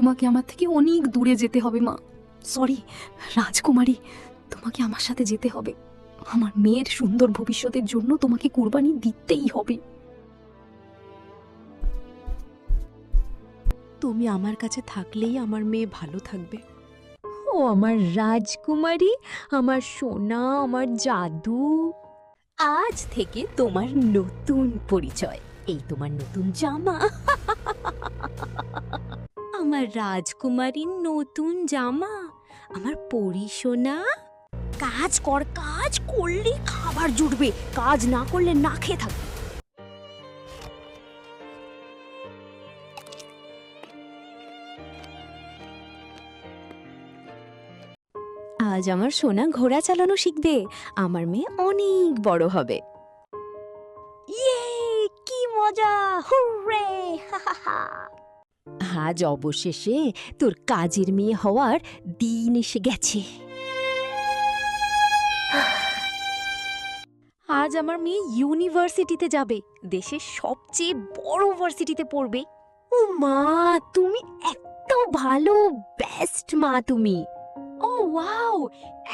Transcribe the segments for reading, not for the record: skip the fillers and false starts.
তোমাকে আমার থেকে অনেক দূরে যেতে হবে মা। সরি রাজকুমারী, তোমাকে আমার সাথে যেতে হবে। আমার মেয়ের সুন্দর ভবিষ্যতের জন্য তোমাকে কুরবানি দিতেই হবে। তুমি আমার কাছে থাকলেই আমার মেয়ে ভালো থাকবে। ও আমার রাজকুমারী, আমার সোনা, আমার জাদু। আজ থেকে তোমার নতুন পরিচয়, এই তোমার নতুন জামা। আমার রাজকুমারীর নতুন জামা, আমার পরি সোনা। কাজ কর, কাজ করলেই খাবার জুটবে, কাজ না করলে না খেয়ে থাকবে। আজ আমার সোনা ঘোড়া চালানো শিখবে, আমার মেয়ে অনেক বড় হবে। ইয়ে, কি মজা! হুররে! আজ অবশেষে তোর কাজের মেয়ে হওয়ার দিন এসে গেছে। আজ আমার মেয়ে ইউনিভার্সিটিতে যাবে, দেশের সবচেয়ে বড় ভার্সিটিতে পড়বে। ও মা, তুমি এত ভালো, বেস্ট মা তুমি। ও ওয়াও,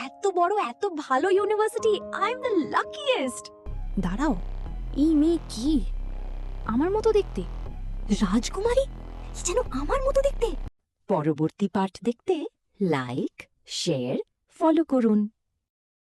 এত বড় এত ভালো university, I am the luckiest. দাঁড়াও, এই মেয়ে কি আমার মতো দেখতে? রাজকুমারী, যেন আমার মতো দেখতে। পরবর্তী পার্ট দেখতে লাইক, শেয়ার, ফলো করুন।